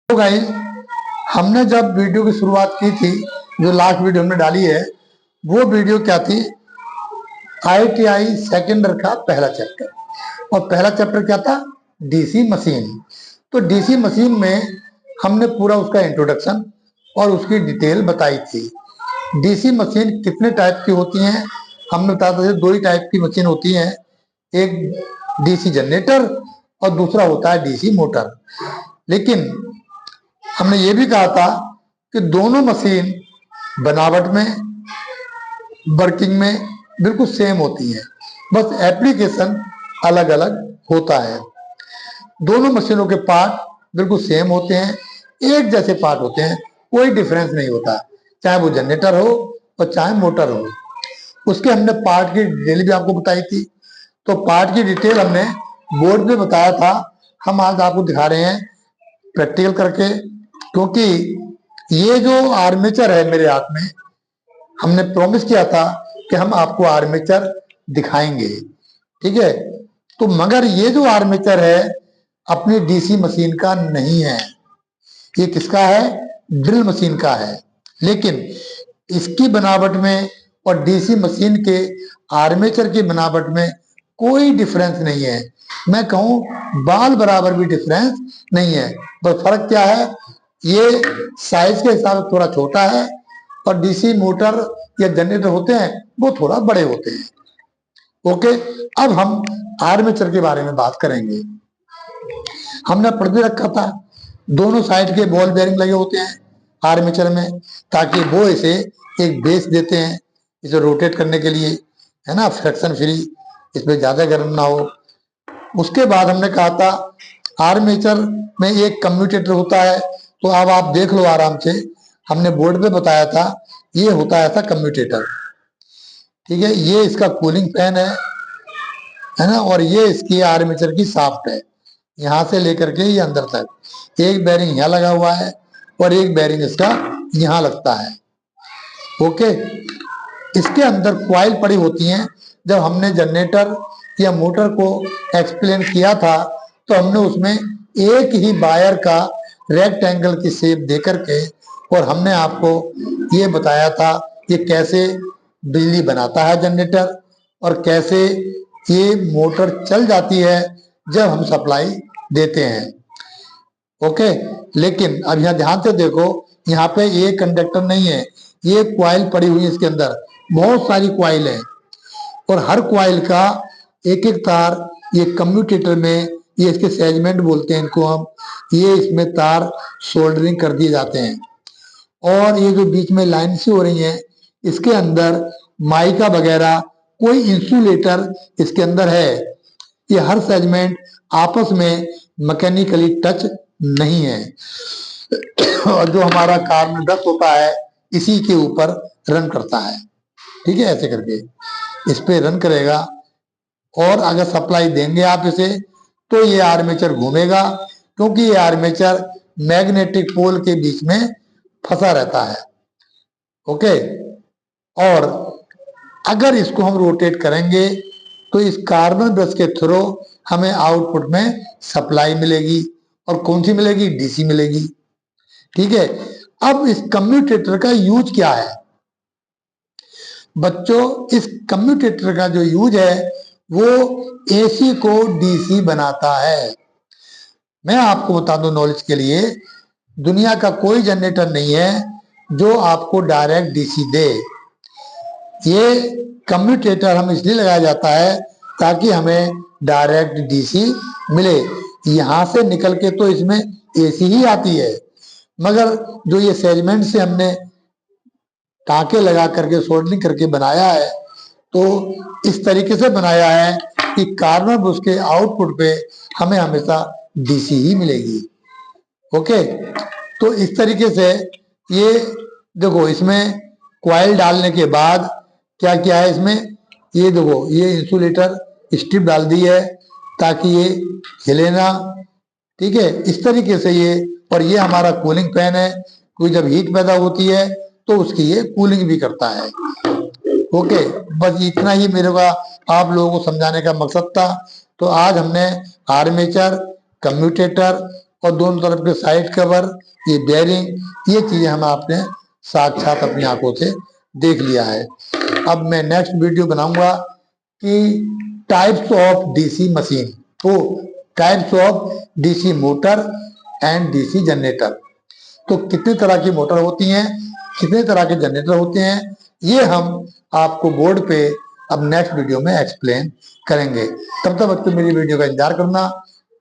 तो गाइस, हमने जब वीडियो की शुरुआत की थी, जो लास्ट वीडियो हमने डाली है, वो वीडियो क्या थी? ITI सेकेंडर का पहला चैप्टर। और पहला चैप्टर क्या था? DC machine. तो डीसी मशीन में हमने पूरा उसका इंट्रोडक्शन और उसकी डिटेल बताई थी। डीसी मशीन कितने टाइप की होती हैं हमने बताया था। दो ही टाइप की मशीन होती हैं, एक डीसी जनरेटर और दूसरा होता है डीसी मोटर। लेकिन हमने ये भी कहा था कि दोनों मशीन बनावट में, वर्किंग में बिल्कुल सेम होती हैं, बस एप्लीकेशन अलग अलग होता है। दोनों मशीनों के पार्ट बिल्कुल सेम होते हैं, एक जैसे पार्ट होते हैं, कोई डिफरेंस नहीं होता, चाहे वो जनरेटर हो और चाहे मोटर हो। उसके हमने पार्ट की डिटेल भी आपको बताई थी। तो पार्ट की डिटेल हमने बोर्ड पे बताया था, हम आज आपको दिखा रहे हैं प्रैक्टिकल करके। क्योंकि ये जो आर्मेचर है मेरे हाथ में, हमने प्रॉमिस किया था कि हम आपको आर्मेचर दिखाएंगे, ठीक है। तो मगर ये जो आर्मेचर है अपनी डीसी मशीन का नहीं है, ये किसका है? ड्रिल मशीन का है। लेकिन इसकी बनावट में और डीसी मशीन के आर्मेचर की बनावट में कोई डिफरेंस नहीं है। मैं कहूं बाल बराबर भी डिफरेंस नहीं है। बस फर्क क्या है? ये साइज के हिसाब से थोड़ा छोटा है और डीसी मोटर या जनरेटर होते हैं वो थोड़ा बड़े होते हैं। ओके, अब हम आर्मेचर के बारे में बात करेंगे। हमने पढ़ भी रखा था, दोनों साइड के बॉल बेयरिंग लगे होते हैं आर्मेचर में, ताकि वो इसे एक बेस देते हैं इसे रोटेट करने के लिए, है ना, फ्रिक्शन फ्री, इसमें ज्यादा गर्म ना हो। उसके बाद हमने कहा था आर्मेचर में एक कम्यूटेटर होता है। तो अब आप देख लो आराम से, हमने बोर्ड पे बताया था, ये होता है था कम्यूटेटर, ठीक है। ये इसका कूलिंग फैन है ना, और ये इसकी आर्मेचर की शाफ्ट है, यहां से लेकर के ये अंदर तक। एक बैरिंग यहाँ लगा हुआ है और एक बैरिंग इसका यहाँ लगता है। ओके, इसके अंदर क्वाइल पड़ी होती हैं। जब हमने जनरेटर या मोटर को एक्सप्लेन किया था तो हमने उसमें एक ही वायर का रेक्टेंगल की शेप दे करके और हमने आपको ये बताया था ये कैसे बिजली बनाता है जनरेटर और कैसे ये मोटर चल जाती है जब हम सप्लाई देते हैं। ओके, लेकिन अब यहाँ ध्यान से देखो, यहाँ पे ये कंडक्टर नहीं है, ये क्वाइल पड़ी हुई है, इसके अंदर बहुत सारी क्वाइल है और हर क्वाइल का एक एक तार ये कम्यूटेटर में, ये इसके सेगमेंट बोलते हैं इनको हम, ये इसमें तार सोल्डरिंग कर दिए जाते हैं। और ये जो बीच में लाइन सी हो रही है, इसके अंदर माइका वगैरह कोई इंसुलेटर इसके अंदर है। ये हर सेगमेंट आपस में मैकेनिकली टच नहीं है और जो हमारा कार्बन डस्ट होता है इसी के ऊपर रन करता है, ठीक है। ऐसे करके इस पे रन करेगा और अगर सप्लाई देंगे आप इसे तो ये आर्मेचर घूमेगा, क्योंकि ये आर्मेचर मैग्नेटिक पोल के बीच में फंसा रहता है। ओके, और अगर इसको हम रोटेट करेंगे तो इस कार्बन ब्रश के थ्रू हमें आउटपुट में सप्लाई मिलेगी। और कौन सी मिलेगी? डीसी मिलेगी, ठीक है। अब इस कम्यूटेटर का यूज क्या है बच्चों? इस कम्यूटेटर का जो यूज है वो एसी को डीसी बनाता है। मैं आपको बता दूं नॉलेज के लिए, दुनिया का कोई जनरेटर नहीं है जो आपको डायरेक्ट डीसी दे। ये कम्यूटेटर हम इसलिए लगाया जाता है ताकि हमें डायरेक्ट डीसी मिले। यहां से निकल के तो इसमें एसी ही आती है, मगर जो ये सेगमेंट से हमने टाँके लगा करके सोल्डरिंग करके बनाया है, तो इस तरीके से बनाया है कि कार्बन उसके आउटपुट पे हमें हमेशा डीसी ही मिलेगी। ओके, तो इस तरीके से ये देखो, इसमें क्वाइल डालने के बाद क्या क्या है इसमें, ये देखो, ये इंसुलेटर स्ट्रिप डाल दी है ताकि ये हिले ना, ठीक है, इस तरीके से ये। और ये हमारा कूलिंग फैन है, कोई जब हीट पैदा होती है तो उसकी ये कूलिंग भी करता है। ओके, बस इतना ही मेरे का आप लोगों को समझाने का मकसद था। तो आज हमने आर्मेचर, कम्यूटेटर और दोनों तरफ के साइड कवर, ये बेयरिंग, ये चीजें हम आपने साक्षात अपनी आंखों से देख लिया है। अब मैं नेक्स्ट वीडियो बनाऊंगा कि टाइप्स ऑफ डीसी मशीन, तो types of DC motor and DC generator, तो कितने तरह की मोटर होती हैं, कितने तरह के जनरेटर होते हैं, ये हम आपको बोर्ड पे अब नेक्स्ट वीडियो में एक्सप्लेन करेंगे। तब तक बच्चों मेरी वीडियो का इंतजार करना,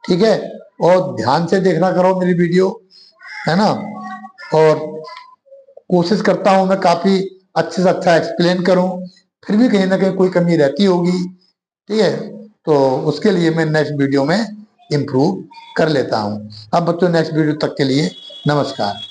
ठीक है, और ध्यान से देखना करो मेरी वीडियो, है ना। और कोशिश करता हूं मैं काफी अच्छे से अच्छा एक्सप्लेन करूं, फिर भी कहीं ना कहीं कोई कमी रहती होगी, ठीक है, तो उसके लिए मैं नेक्स्ट वीडियो में इम्प्रूव कर लेता हूं। अब बच्चों नेक्स्ट वीडियो तक के लिए नमस्कार।